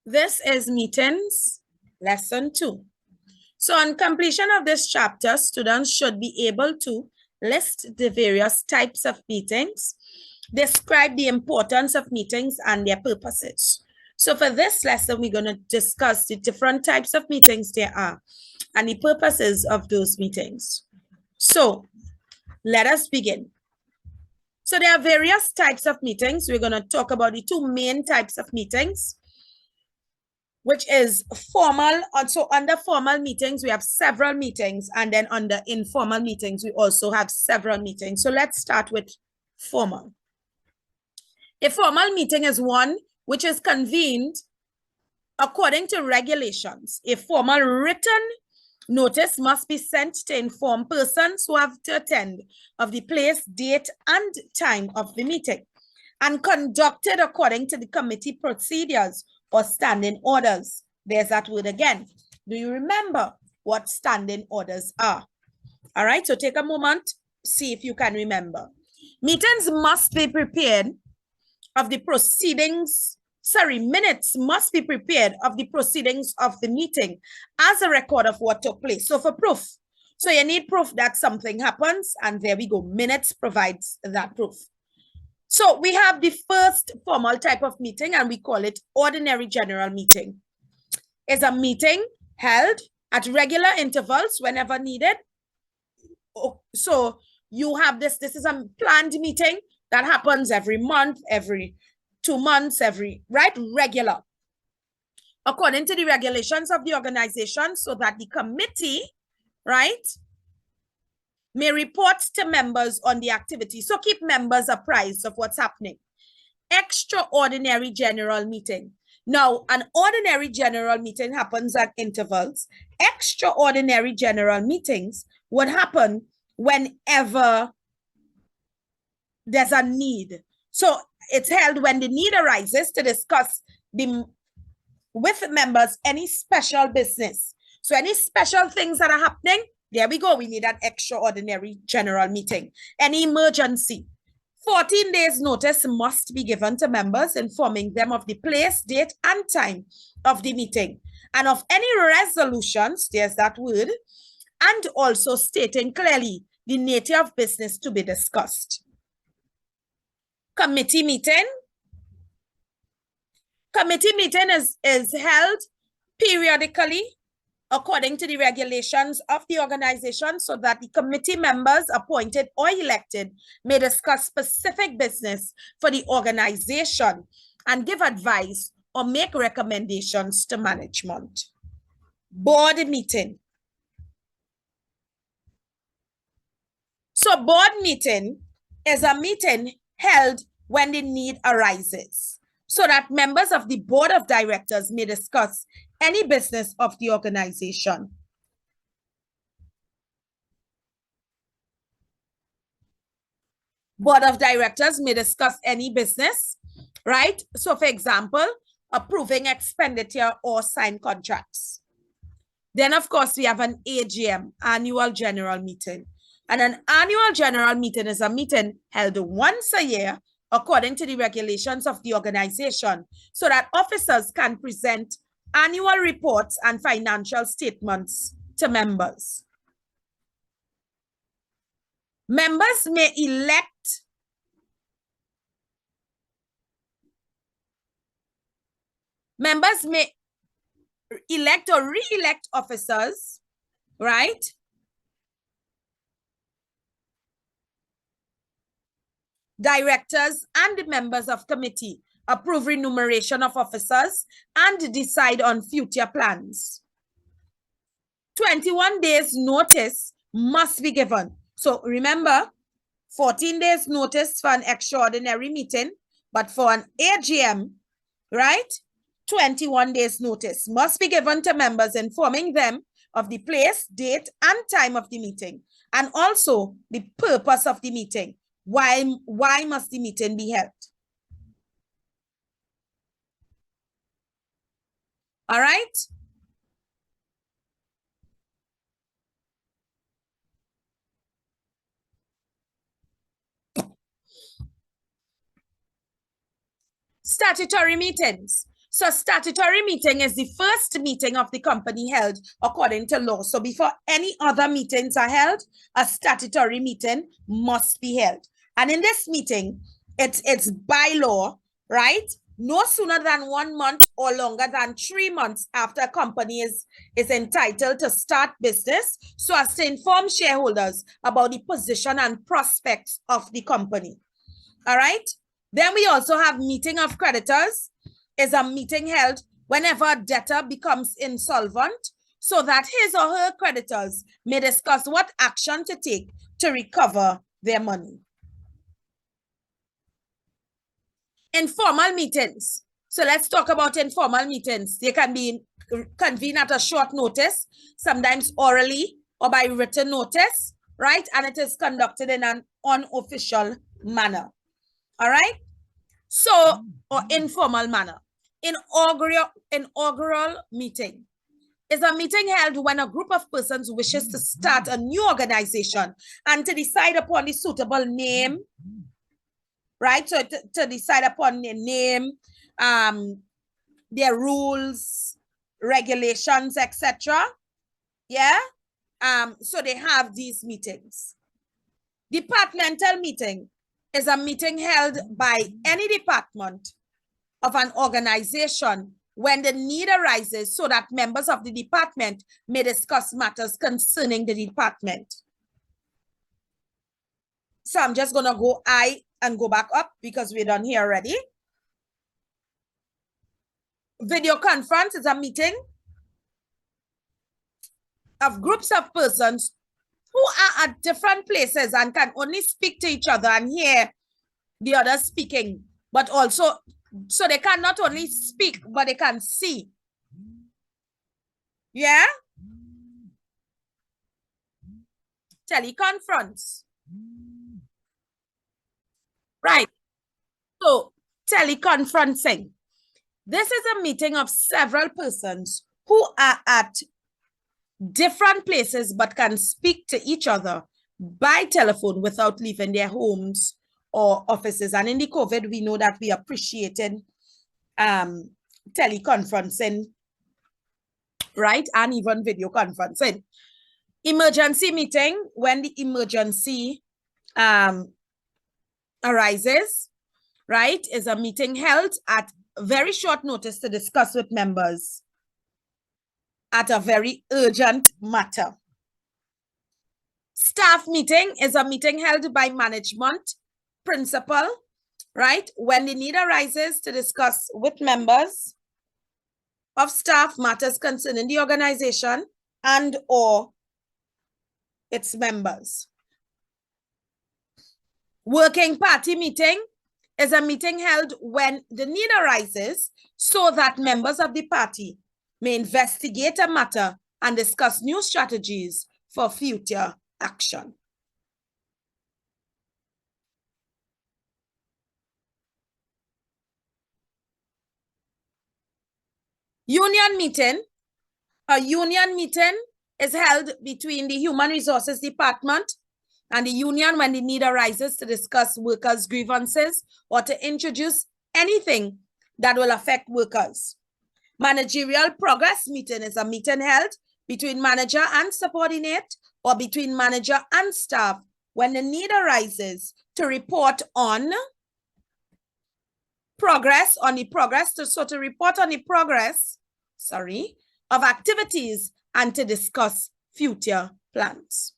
This is meetings, lesson 2. So on completion of this chapter, students should be able to list the various types of meetings, describe the importance of meetings and their purposes. So for this lesson, we're going to discuss the different types of meetings there are and the purposes of those meetings. So let us begin. So there are various types of meetings. We're going to talk about the two main types of meetings, which is formal. So under formal meetings, we have several meetings. And then under informal meetings, we also have several meetings. So let's start with formal. A formal meeting is one which is convened according to regulations. A formal written notice must be sent to inform persons who have to attend of the place, date, and time of the meeting, and conducted according to the committee procedures or standing orders. There's that word again. Do you remember what standing orders are? All right, so take a moment, see if you can remember. Meetings must be prepared of the proceedings. Minutes must be prepared of the proceedings of the meeting as a record of what took place. So for proof. So you need proof that something happens, and there we go. Minutes provides that proof. So we have the first formal type of meeting, and we call it ordinary general meeting. It's a meeting held at regular intervals whenever needed. So you have this is a planned meeting that happens every month, every 2 months, regular, according to the regulations of the organization, so that the committee, may report to members on the activity. So keep members apprised of what's happening. Extraordinary general meeting. Now, an ordinary general meeting happens at intervals. Extraordinary general meetings would happen whenever there's a need. So it's held when the need arises to discuss with members any special business. So any special things that are happening, there we go. We need an extraordinary general meeting. Any emergency. 14 days notice must be given to members, informing them of the place, date, and time of the meeting, and of any resolutions, there's that word, and also stating clearly the nature of business to be discussed. Committee meeting. Committee meeting is held periodically according to the regulations of the organization, so that the committee members appointed or elected may discuss specific business for the organization and give advice or make recommendations to management. Board meeting. So board meeting is a meeting held when the need arises, so that members of the board of directors may discuss any business of the organization. Board of directors may discuss any business, right? So for example, approving expenditure or sign contracts. Then of course we have an AGM, annual general meeting. And an annual general meeting is a meeting held once a year according to the regulations of the organization, so that officers can present annual reports and financial statements to members. Members may elect or re-elect officers, right? Directors and members of committee, approve remuneration of officers, and decide on future plans. 21 days notice must be given. So remember, 14 days notice for an extraordinary meeting, but for an AGM, right, 21 days notice must be given to members, informing them of the place, date, and time of the meeting, and also the purpose of the meeting. Why must the meeting be held? All right. Statutory meetings. So a statutory meeting is the first meeting of the company held according to law. So before any other meetings are held, a statutory meeting must be held. And in this meeting, it's by law, right? No sooner than 1 month or longer than 3 months after a company is entitled to start business, so as to inform shareholders about the position and prospects of the company. All right? Then we also have meeting of creditors. Is a meeting held whenever a debtor becomes insolvent, so that his or her creditors may discuss what action to take to recover their money. Informal meetings. So let's talk about informal meetings. They can be convened at a short notice, sometimes orally or by written notice, right? And it is conducted in an unofficial manner. All right? So, or informal manner. Inaugural meeting is a meeting held when a group of persons wishes to start a new organization and to decide upon the suitable name, right? So to decide upon the name, their rules, regulations, etc. Yeah. So they have these meetings. Departmental meeting is a meeting held by any department of an organization when the need arises, so that members of the department may discuss matters concerning the department. So I'm just going to go and go back up because we're done here already. Video conference is a meeting of groups of persons who are at different places and can only speak to each other and hear the others speaking, but also, so they can not only speak, but they can see. Yeah? Teleconference. Right. So, teleconferencing. This is a meeting of several persons who are at different places but can speak to each other by telephone without leaving their homes or offices. And in the COVID, we know that we appreciated teleconferencing, right? And even video conferencing. Emergency meeting, when the emergency arises, right, is a meeting held at very short notice to discuss with members at a very urgent matter. Staff meeting is a meeting held by management, principal, right, when the need arises to discuss with members of staff matters concerning the organization and or its members. Working party meeting is a meeting held when the need arises so that members of the party may investigate a matter and discuss new strategies for future action. Union meeting. A union meeting is held between the Human Resources Department and the union when the need arises to discuss workers' grievances or to introduce anything that will affect workers. Managerial progress meeting is a meeting held between manager and subordinate or between manager and staff when the need arises to report on progress, to report on the progress, of activities and to discuss future plans.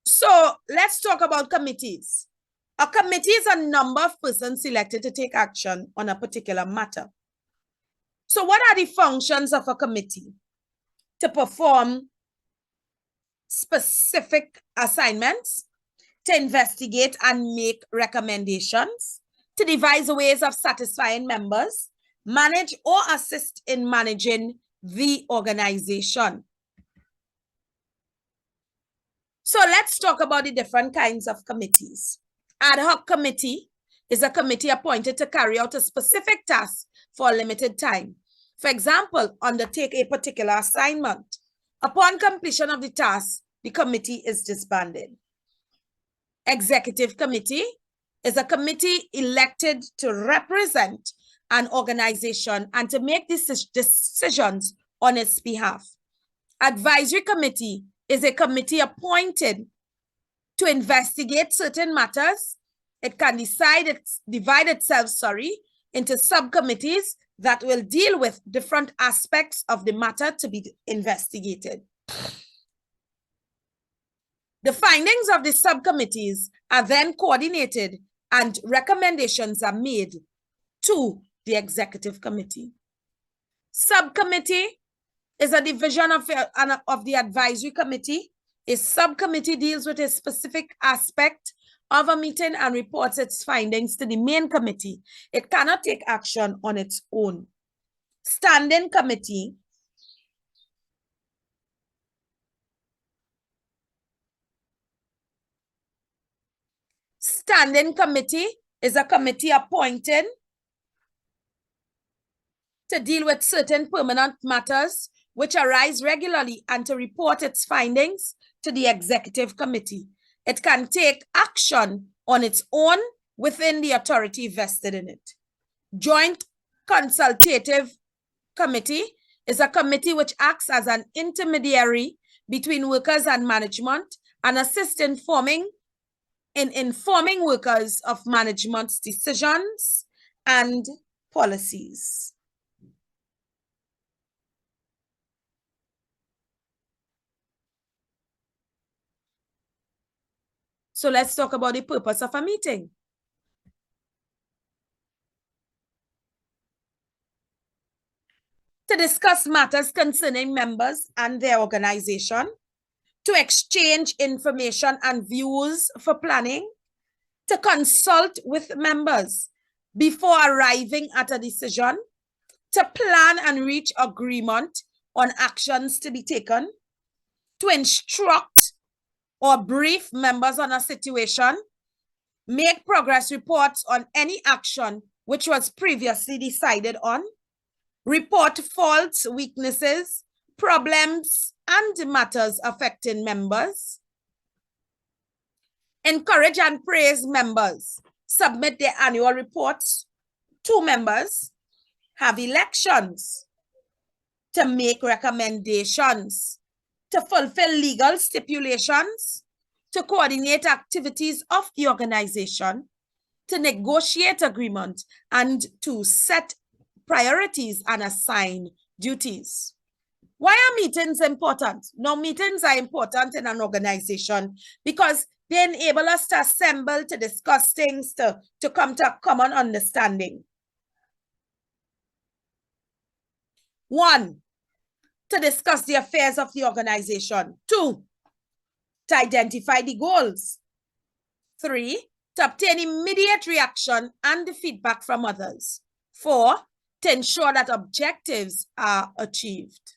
So let's talk about committees. A committee is a number of persons selected to take action on a particular matter. So what are the functions of a committee? To perform specific assignments, to investigate and make recommendations, to devise ways of satisfying members, manage or assist in managing the organization. So let's talk about the different kinds of committees. Ad hoc committee is a committee appointed to carry out a specific task for a limited time. For example, undertake a particular assignment. Upon completion of the task, the committee is disbanded. Executive committee is a committee elected to represent an organization and to make decisions on its behalf. Advisory committee is a committee appointed to investigate certain matters. It can divide itself into subcommittees that will deal with different aspects of the matter to be investigated. The findings of the subcommittees are then coordinated and recommendations are made to the executive committee. Subcommittee is a division of the advisory committee. A subcommittee deals with a specific aspect of a meeting and reports its findings to the main committee. It cannot take action on its own. Standing committee is a committee appointed to deal with certain permanent matters which arise regularly and to report its findings to the executive committee. It can take action on its own within the authority vested in it. Joint Consultative Committee is a committee which acts as an intermediary between workers and management and assists in informing workers of management's decisions and policies. So let's talk about the purpose of a meeting. To discuss matters concerning members and their organization, to exchange information and views for planning, to consult with members before arriving at a decision, to plan and reach agreement on actions to be taken, to instruct or brief members on a situation, make progress reports on any action which was previously decided on, report faults, weaknesses, problems, and matters affecting members, encourage and praise members, submit their annual reports to members, have elections, to make recommendations, to fulfill legal stipulations, to coordinate activities of the organization, to negotiate agreement, and to set priorities and assign duties. Why are meetings important? Now, meetings are important in an organization because they enable us to assemble, to discuss things, to come to a common understanding. 1, to discuss the affairs of the organization. 2, to identify the goals. 3, to obtain immediate reaction and feedback from others. 4, to ensure that objectives are achieved.